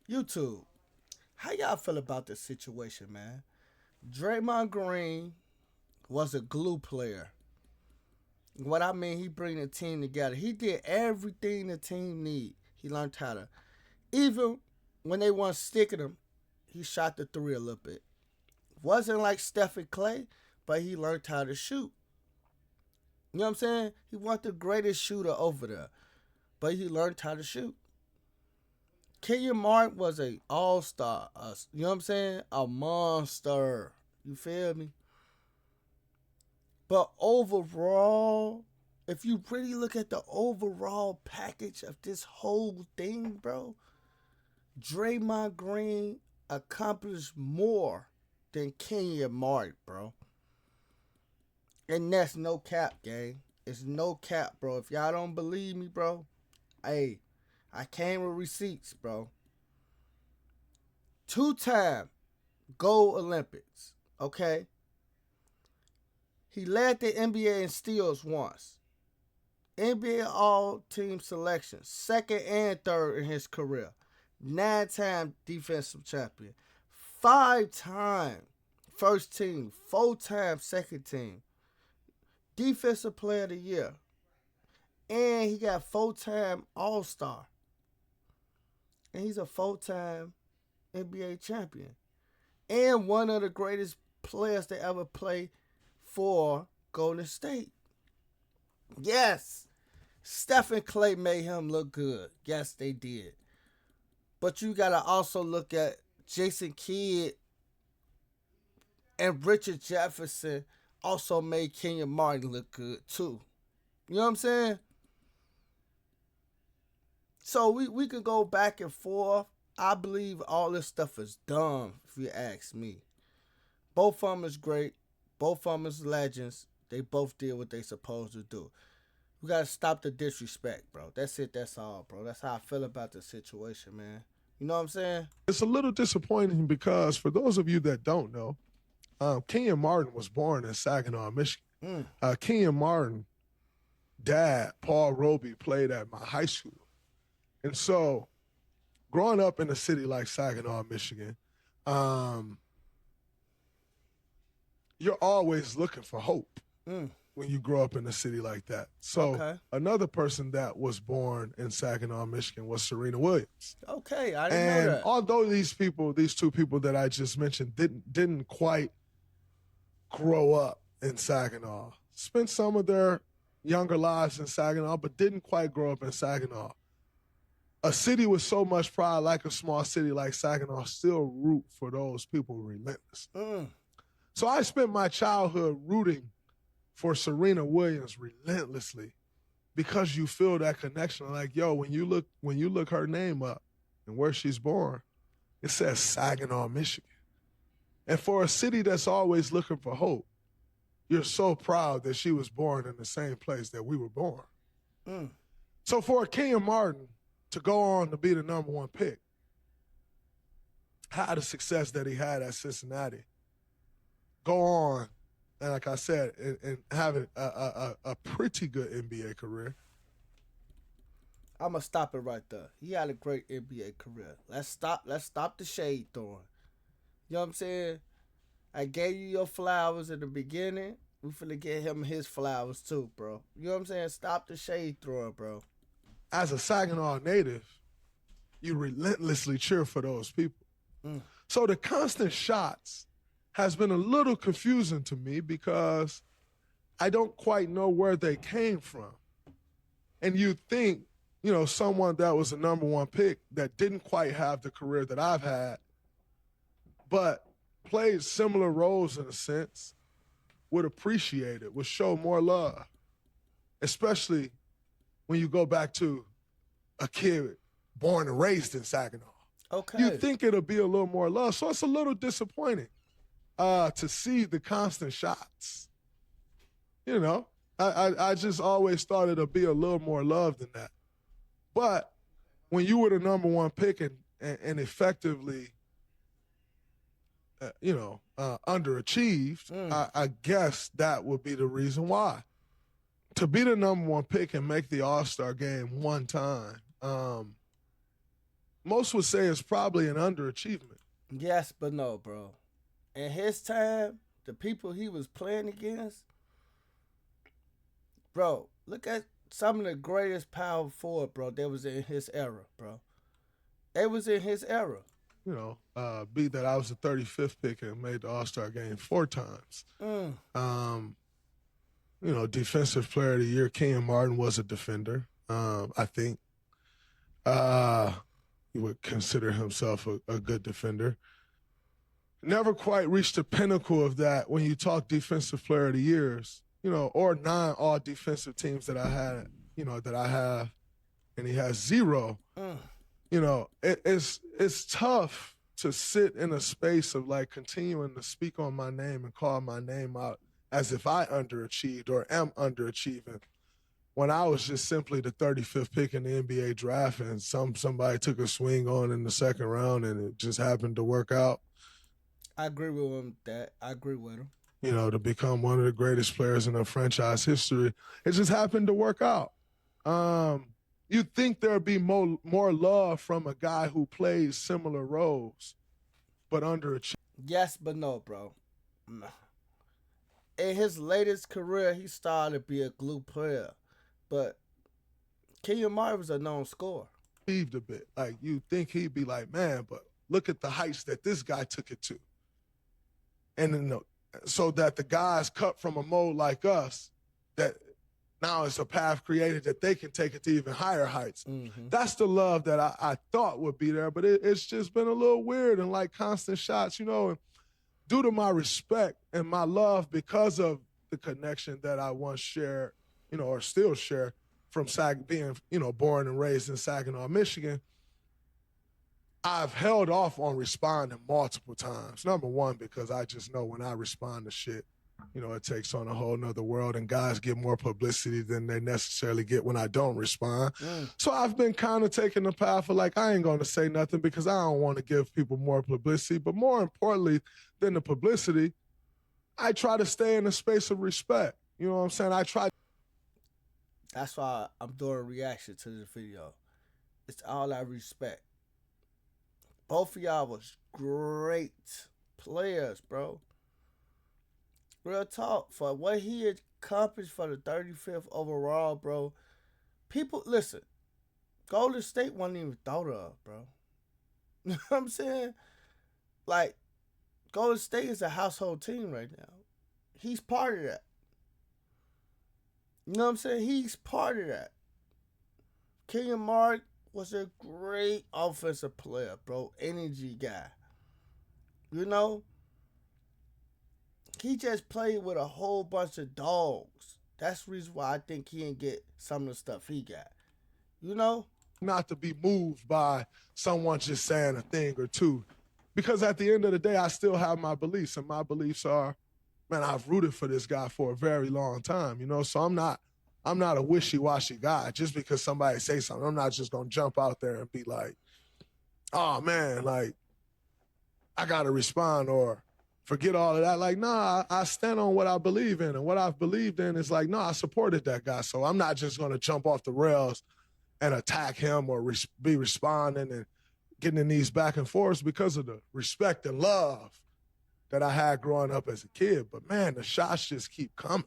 YouTube, how y'all feel about this situation, man? Draymond Green was a glue player. What I mean, he bring the team together. He did everything the team need. He learned how to, even when they weren't sticking him, he shot the three a little bit. Wasn't like Steph and Clay, but he learned how to shoot. You know what I'm saying? He wasn't the greatest shooter over there, but he learned how to shoot. Kenyon Martin was a all-star. You know what I'm saying? A monster. You feel me? But overall, if you really look at the overall package of this whole thing, bro, Draymond Green accomplished more than Kenyon Martin, bro. And that's no cap, gang. It's no cap, bro. If y'all don't believe me, bro, hey, I came with receipts, bro. 2-time gold Olympics, okay? He led the NBA in steals once. NBA All-Team selection, second and third in his career. 9-time defensive champion. 5-time first team. 4-time second team. Defensive player of the year. And he got 4-time All-Star. And he's a 4-time NBA champion. And one of the greatest players to ever play for Golden State. Yes, Steph and Clay made him look good. Yes, they did. But you got to also look at Jason Kidd and Richard Jefferson also made Kenyon Martin look good too. You know what I'm saying? So we could go back and forth. I believe all this stuff is dumb, if you ask me. Both of them is great. Both of them is legends. They both did what they supposed to do. We gotta stop the disrespect, bro. That's it. That's all, bro. That's how I feel about the situation, man. You know what I'm saying? It's a little disappointing because for those of you that don't know, Kenyon Martin was born in Saginaw, Michigan. Kenyon Martin, dad, Paul Roby, played at my high school. And so growing up in a city like Saginaw, Michigan, you're always looking for hope when you grow up in a city like that. So another person that was born in Saginaw, Michigan was Serena Williams. Okay, I didn't know that. And although these two people that I just mentioned didn't quite grow up in Saginaw, spent some of their younger lives in Saginaw, but didn't quite grow up in Saginaw. A city with so much pride, like a small city like Saginaw, still root for those people relentlessly. So I spent my childhood rooting for Serena Williams relentlessly because you feel that connection. Like, yo, when you look her name up and where she's born, it says Saginaw, Michigan. And for a city that's always looking for hope, you're so proud that she was born in the same place that we were born. So for Kenyon Martin to go on to be the number one pick, had the success that he had at Cincinnati, go on, and like I said, and having a pretty good NBA career. I'm gonna stop it right there. He had a great NBA career. Let's stop the shade throwing. You know what I'm saying? I gave you your flowers in the beginning. We finna get him his flowers too, bro. You know what I'm saying? Stop the shade throwing, bro. As a Saginaw native, you relentlessly cheer for those people. So the constant shots has been a little confusing to me because I don't quite know where they came from. And you think, someone that was a number one pick that didn't quite have the career that I've had, but played similar roles in a sense, would appreciate it, would show more love, especially when you go back to a kid born and raised in Saginaw. Okay. You think it'll be a little more love. So it's a little disappointing to see the constant shots. I just always thought it'll be a little more love than that. But when you were the number one pick and effectively, underachieved, I guess that would be the reason why. To be the number one pick and make the All-Star game one time, most would say it's probably an underachievement. Yes, but no, bro. In his time, the people he was playing against, bro, look at some of the greatest power forward, bro. That was in his era, bro. It was in his era. Be that I was the 35th pick and made the All-Star game 4 times. Um, Defensive Player of the Year, Kenyon Martin was a defender. I think he would consider himself a good defender. Never quite reached the pinnacle of that when you talk Defensive Player of the Years, or 9 all defensive teams that I had, that I have, and he has 0. It's tough to sit in a space of like continuing to speak on my name and call my name out as if I underachieved or am underachieving when I was just simply the 35th pick in the NBA draft and somebody took a swing on in the second round and it just happened to work out. I agree with him that. I agree with him. To become one of the greatest players in the franchise history. It just happened to work out. You'd think there'd be more love from a guy who plays similar roles, but underachieved. Yes, but no, bro. In his latest career, he started to be a glue player, but Kenyon Martin was a known scorer. A bit. Like, you'd think he'd be like, man, but look at the heights that this guy took it to. And so that the guys cut from a mold like us, that now it's a path created that they can take it to even higher heights. Mm-hmm. That's the love that I thought would be there, but it's just been a little weird and like constant shots, and due to my respect and my love because of the connection that I once shared, or still share from being, born and raised in Saginaw, Michigan, I've held off on responding multiple times. Number one, because I just know when I respond to shit, it takes on a whole nother world and guys get more publicity than they necessarily get when I don't respond. So I've been kind of taking the path of like, I ain't going to say nothing because I don't want to give people more publicity. But more importantly than the publicity, I try to stay in a space of respect. You know what I'm saying? I try. That's why I'm doing a reaction to this video. It's all I respect. Both of y'all was great players, bro. Real talk. For what he accomplished for the 35th overall, bro. People, listen. Golden State wasn't even thought of, bro. You know what I'm saying? Like, Golden State is a household team right now. He's part of that. You know what I'm saying? He's part of that. Kenyon Martin was a great offensive player, bro. Energy guy. He just played with a whole bunch of dogs. That's the reason why I think he didn't get some of the stuff he got. Not to be moved by someone just saying a thing or two. Because at the end of the day, I still have my beliefs. And my beliefs are, man, I've rooted for this guy for a very long time, So I'm not a wishy-washy guy. Just because somebody say something, I'm not just going to jump out there and be like, oh, man, like, I got to respond or forget all of that. Like, nah, I stand on what I believe in. And what I've believed in is like, no, I supported that guy. So I'm not just going to jump off the rails and attack him or be responding and getting in these back and forths because of the respect and love that I had growing up as a kid. But, man, the shots just keep coming.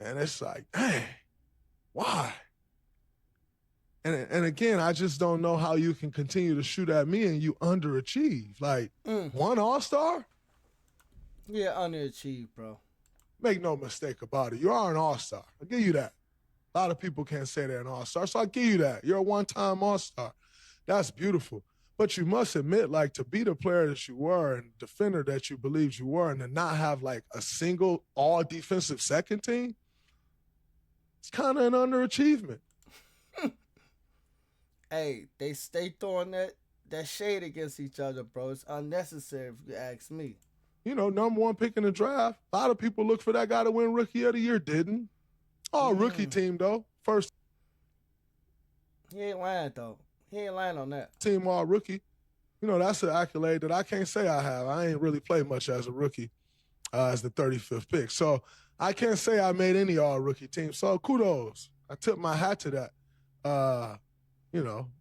And it's like, dang, why? And again, I just don't know how you can continue to shoot at me and you underachieve. Like, one All-Star? Yeah, underachieved, bro. Make no mistake about it. You are an All-Star. I'll give you that. A lot of people can't say they're an All-Star, so I'll give you that. You're a one-time All-Star. That's beautiful. But you must admit, like, to be the player that you were and defender that you believed you were and to not have, like, a single all-defensive second team, it's kind of an underachievement. Hey, they stay throwing that shade against each other, bro. It's unnecessary if you ask me. Number one pick in the draft. A lot of people look for that guy to win Rookie of the Year. Didn't. Rookie team, though. First. He ain't lying, though. He ain't lying on that. Team all rookie. That's an accolade that I can't say I have. I ain't really played much as a rookie as the 35th pick. So I can't say I made any all rookie team. So kudos. I tip my hat to that.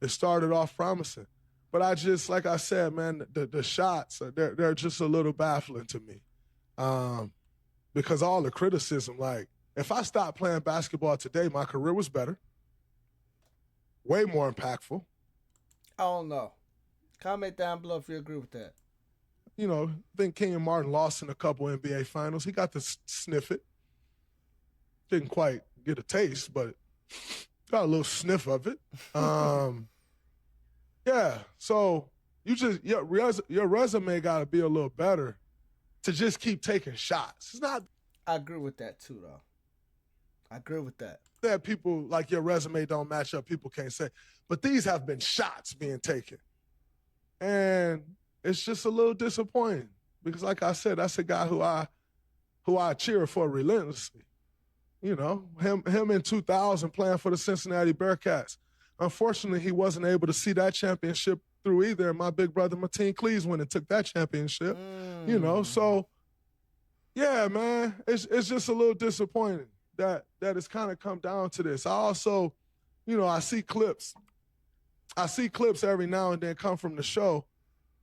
It started off promising. But I just, like I said, man, the shots, they're just a little baffling to me. Because all the criticism, like, if I stopped playing basketball today, my career was better, way more impactful. I don't know. Comment down below if you agree with that. You know, I think Kenyon Martin lost in a couple NBA finals. He got to sniff it. Didn't quite get a taste, but got a little sniff of it. Yeah, so your resume got to be a little better to just keep taking shots. It's not. I agree with that too, though. I agree with that. That people like your resume don't match up. People can't say, but these have been shots being taken, and it's just a little disappointing because, like I said, that's a guy who I cheer for relentlessly. You know, him in 2000 playing for the Cincinnati Bearcats. Unfortunately, he wasn't able to see that championship through either. And my big brother, Martin Cleves, went and took that championship. You know, so, yeah, man, it's just a little disappointing that it's kind of come down to this. I also, you know, I see clips every now and then come from the show.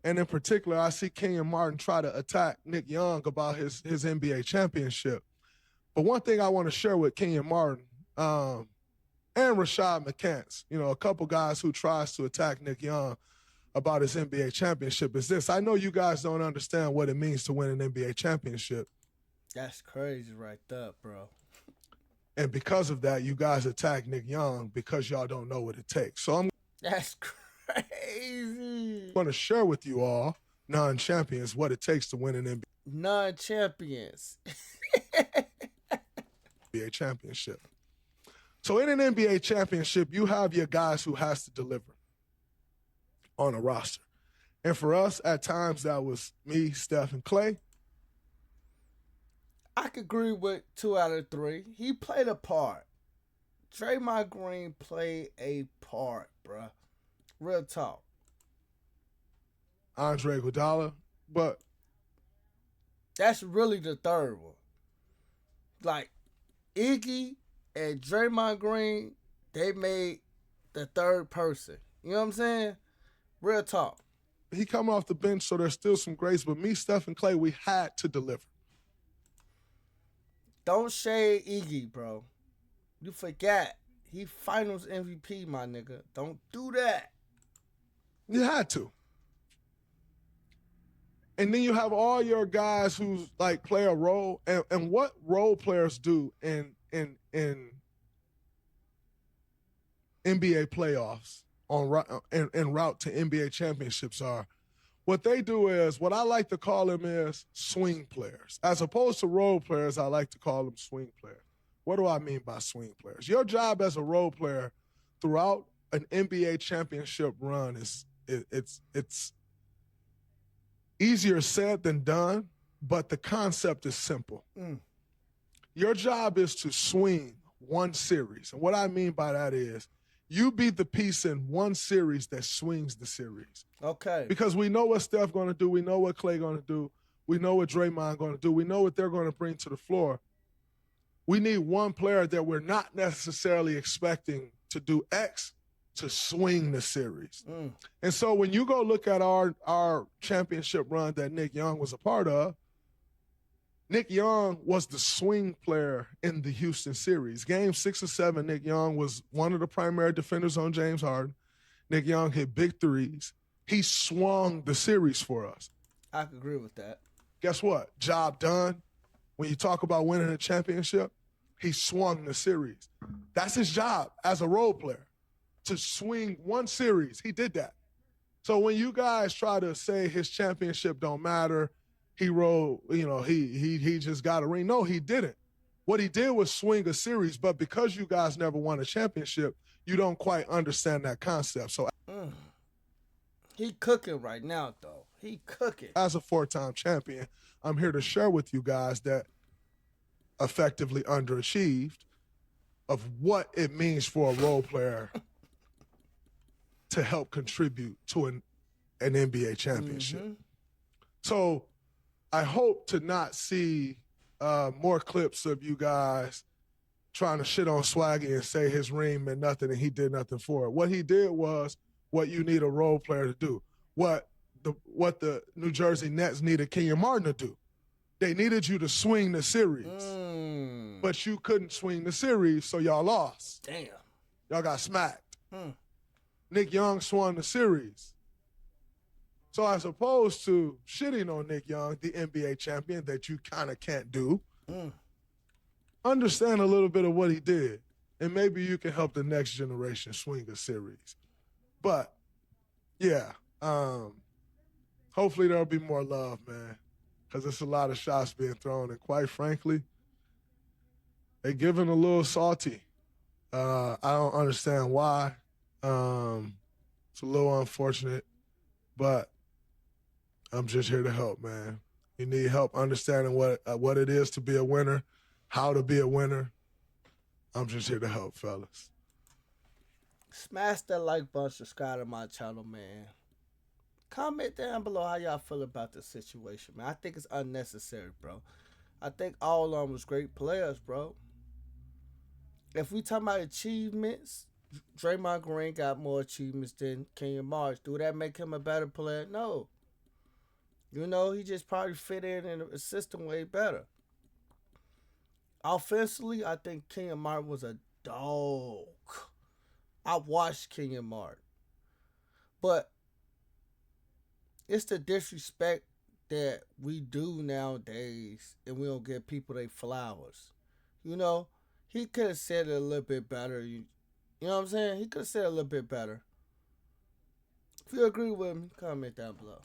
And in particular, I see Kenyon Martin try to attack Nick Young about his NBA championship. But one thing I want to share with Kenyon Martin and Rashad McCants, you know, a couple guys who tries to attack Nick Young about his NBA championship is this. I know you guys don't understand what it means to win an NBA championship. That's crazy right there, bro. And because of that, you guys attack Nick Young because y'all don't know what it takes. So that's crazy. I'm going to share with you all, non-champions, what it takes to win an NBA. Non-champions. NBA championship. So in an NBA championship, you have your guys who has to deliver on a roster. And for us, at times, that was me, Steph, and Clay. I could agree with 2 out of 3. He played a part. DRAYMOND Green played a part, bruh. Real talk. Andre Iguodala, but that's really the third one. Like, Iggy and DRAYMOND Green, they made the third person. You know what I'm saying? Real talk. He come off the bench, so there's still some grace. But me, Steph, and Clay, we had to deliver. Don't shade Iggy, bro. You forgot. He finals MVP, my nigga. Don't do that. You had to. And then you have all your guys who like play a role, and what role players do in NBA playoffs en route to NBA championships are, what they do is, what I like to call them is swing players. As opposed to role players, I like to call them swing players. What do I mean by swing players? Your job as a role player throughout an NBA championship run it's easier said than done, but the concept is simple. Your job is to swing one series. And what I mean by that is you be the piece in one series that swings the series. Okay. Because we know what Steph going to do. We know what Clay going to do. We know what Draymond going to do. We know what they're going to bring to the floor. We need one player that we're not necessarily expecting to do X to swing the series. And so when you go look at our championship run that Nick Young was a part of, Nick Young was the swing player in the Houston series. Game 6 or 7, Nick Young was one of the primary defenders on James Harden. Nick Young hit big threes. He swung the series for us. I could agree with that. Guess what? Job done. When you talk about winning a championship, he swung the series. That's his job as a role player, to swing one series. He did that. So when you guys try to say his championship don't matter, he rolled, you know, he just got a ring. No, he didn't. What he did was swing a series, but because you guys never won a championship, you don't quite understand that concept. So he cooking right now, though. He cooking. As a 4-time champion, I'm here to share with you guys that effectively underachieved of what it means for a role player to help contribute to an NBA championship. So I hope to not see more clips of you guys trying to shit on Swaggy and say his ring meant nothing and he did nothing for it. What he did was what you need a role player to do. What the New Jersey Nets needed Kenyon Martin to do. They needed you to swing the series. But you couldn't swing the series, so y'all lost. Damn. Y'all got smacked. Nick Young swung the series. So as opposed to shitting on Nick Young, the NBA champion that you kind of can't do, understand a little bit of what he did. And maybe you can help the next generation swing a series. But, yeah, hopefully there'll be more love, man, because it's a lot of shots being thrown. And quite frankly, they're giving a little salty. I don't understand why. It's a little unfortunate, but I'm just here to help, man. You need help understanding what it is to be a winner, how to be a winner. I'm just here to help, fellas. Smash that like button, subscribe to my channel, man. Comment down below how y'all feel about this situation, man. I think it's unnecessary, bro. I think all of them was great players, bro. If we talking about achievements, DRAYMOND Green got more achievements than Kenyon Martin. Do that make him a better player? No. You know, he just probably fit in the system way better. Offensively, I think Kenyon Martin was a dog. I watched Kenyon Martin. But it's the disrespect that we do nowadays, and we don't give people their flowers. You know, he could have said it a little bit better. You know what I'm saying? He could have said it a little bit better. If you agree with me, comment down below.